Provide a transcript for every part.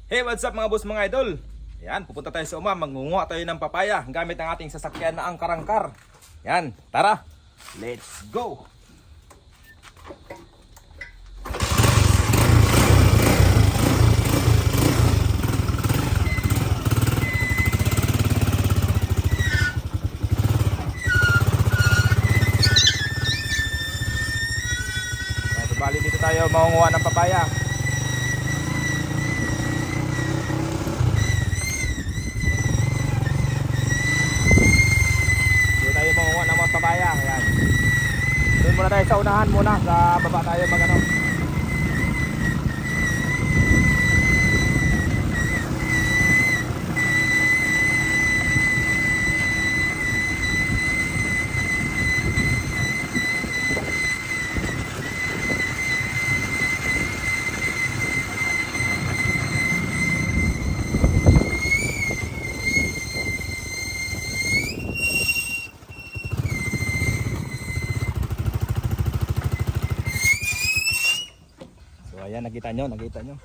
Hey, what's up mga boss, mga idol? Yan, pupunta tayo sa uma, mangunguha tayo ng papaya gamit ang ating sasakyan na ang karangkar. Yan, tara, let's go! Yan, so bali dito tayo mangunguha ng papaya. Papaya, ayan. Doon muna tayo sa unahan muna, sa baba tayo magano. Ayan, nakita nyo.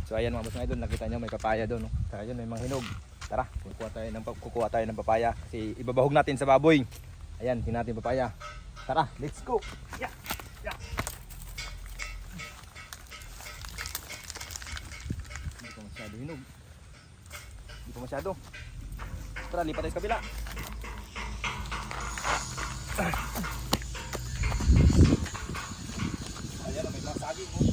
So ayan mga boss mga idol, nakita nyo may papaya doon, no? Saka yun may mga hinog. Tara, kukuha tayo ng papaya kasi ibabahog natin sa baboy. Ayan, tingnan natin papaya. Tara, let's go. Yeah. Hindi pa masyado hinog. Hindi pa masyado. Tara, lipat tayo sa kabila. Ayan, may mga saging, oh.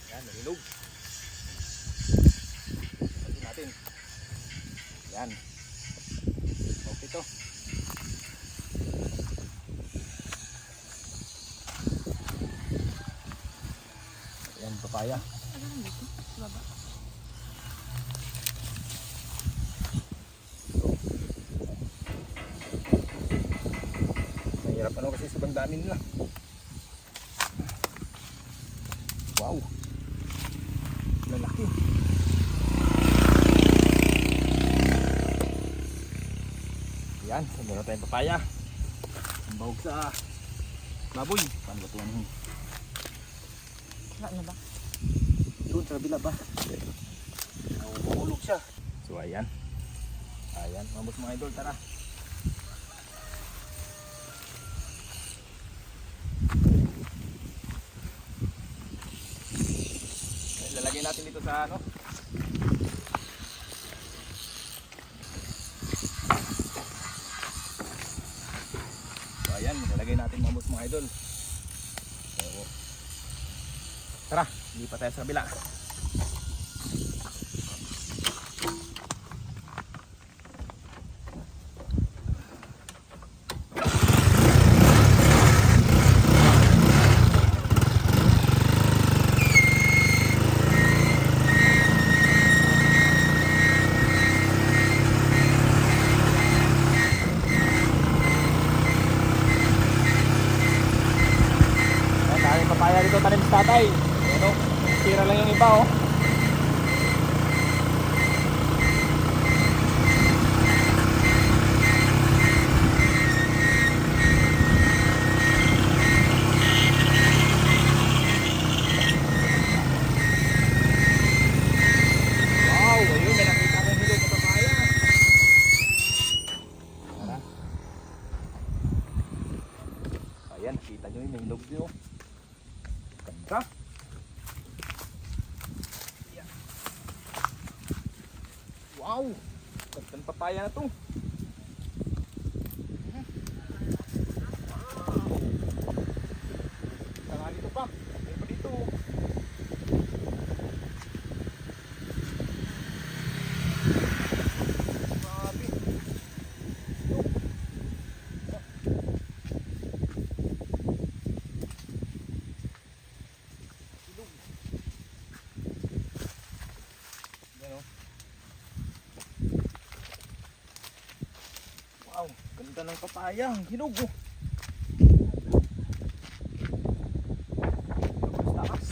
Ayan, may hinog. Pagin natin. Ayan. Okay to. Ayan, papaya. Mahirap ano kasi sobrang dami nila. Wow, lalaki. Yan, meron tayong papaya. Ang bahog sa baboy. Paano ba ito? Wala na ba? Doon sa kabila ba? Mahulog siya. So ayan. Ayan, mga boss mga idol, tara. Lalagay natin dito sa ano. So ayan, lalagay natin mga boss mga idol. So, tara, lipat tayo sa kabila. Papaya dito tanim sa tatay. Ano? Sira lang yung iba, oh. Wow, ayun, may nakita kong hinog na papaya. Tara. Ayan, kita nyo yun, may hinog nyo. Ganda. Ayan. Wow, gandang papaya na to. Saka dito pa, may pa dito. Grabe. Wow, ganda ng papaya, ang hinog, oh. Taas.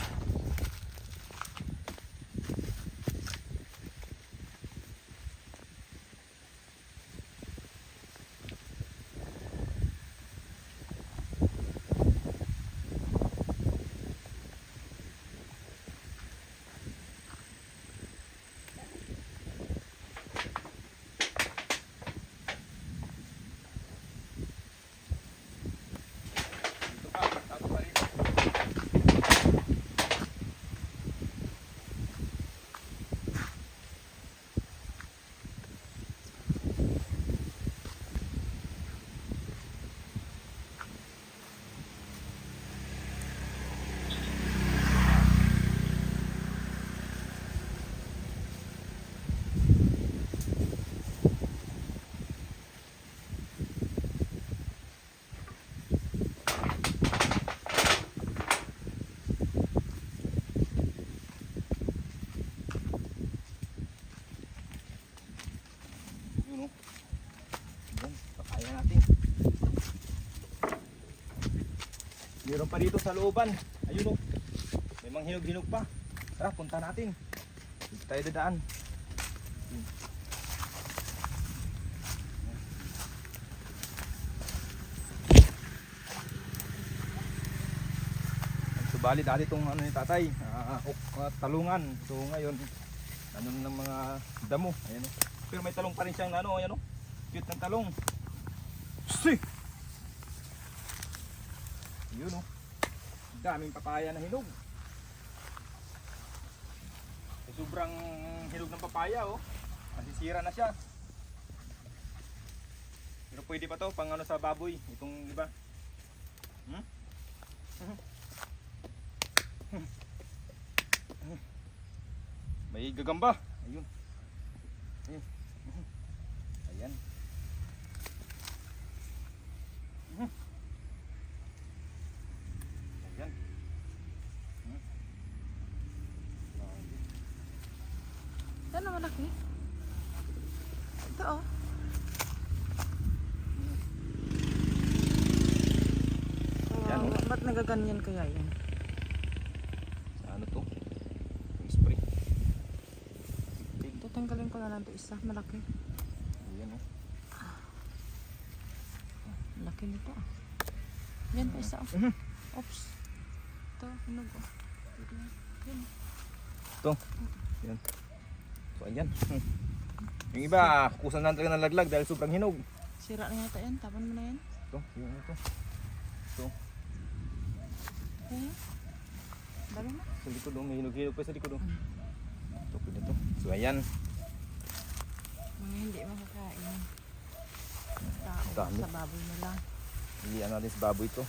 Meron pa dito sa looban. Ayun oh. May mga hinog-hinog pa. Tara, punta natin. Dito tayo dadaan. Subali dati itong ano ni tatay, talungan. So ngayon, ano ng mga damo. Ayan oh. Pero may talong pa rin siyang ano, ayan oh. Cute ng talong. Si! Yun oh. Daming papaya na hinog. Sobrang hinog ng papaya oh. Masisira na siya. Pero pwede pa to pang ano sa baboy, itong iba. May gagamba. Ayun. Ayun. Ayan. Ayan. Yan ang malaki. Ito oh. Yan, oh. Ba't nagaganyan kaya yan? Ano to? Yung spray. Tatanggalin ko na lang ito isa. Malaki. Ayan oh. Malaki nito ah. Yan pa isa oh. Oops. Ito, hinog oh. Yan. Ito. Yan. So ayan. Yung iba, kusan na talaga ng laglag dahil sobrang hinog. Sira na yata yan. Tapan mo na yan. Ito, yung ito. Ito. Ayan. Dali na. Sa likod oh, may hinog-hinog pa sa likod oh. Ito, pwede to. So ayan. Mga hindi makakain. Tao Dami. sa baboy na lang. Ilian natin sa baboy ito.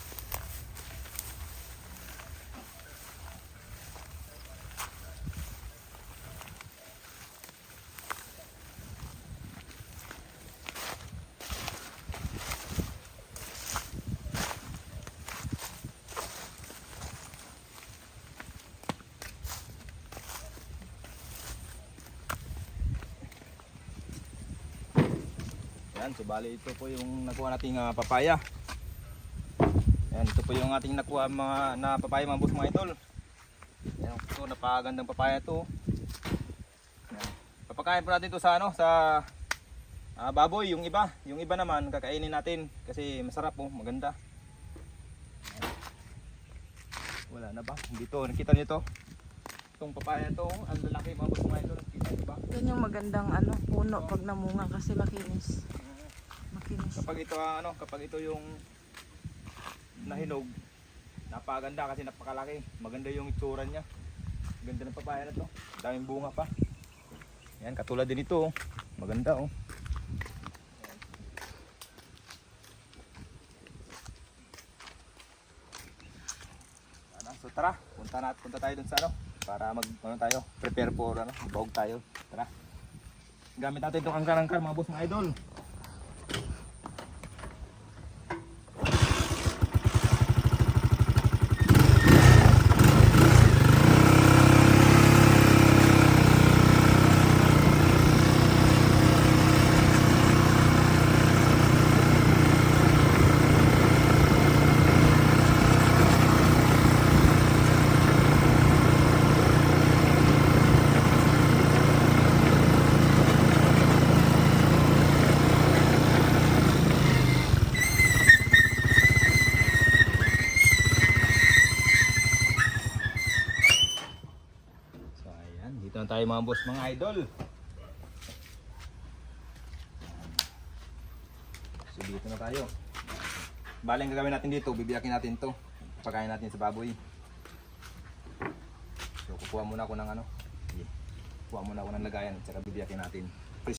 Yan, so bali ito po yung nakuha nating papaya. Yan, ito po yung ating nakuha na papaya mga boss mga idol. Yan, ito napakagandang papaya ito. Yan. Papakain po natin ito sa ano, sa baboy, yung iba naman kakainin natin kasi masarap po, maganda. Yan. Wala na ba? Dito, nakita niyo to? Itong papaya to, ang lalaki mga boss mga idol, nakita niyo ba? Yan yung magandang ano, puno pag namunga kasi makinis. Makinis. Kapag ito yung nahinog, napakaganda kasi napakalaki. Maganda yung itsura niya. Ganda ng papaya na to. Daming bunga pa. Yan, katulad din ito. Maganda oh. Yan. So tara, punta tayo dun sa ano para tayo, prepare for bahog tayo. Tara. Gamit natin itong angkar-angkar mga boss mga idol. Dito na tayo mga boss mga idol. So dito na tayo. Bali ang gagawin natin dito, bibiyakin natin to. Pagkain natin sa baboy. So kukuha muna ako ng ano. Kuha muna ako ng lagayan at saka bibiyakin natin.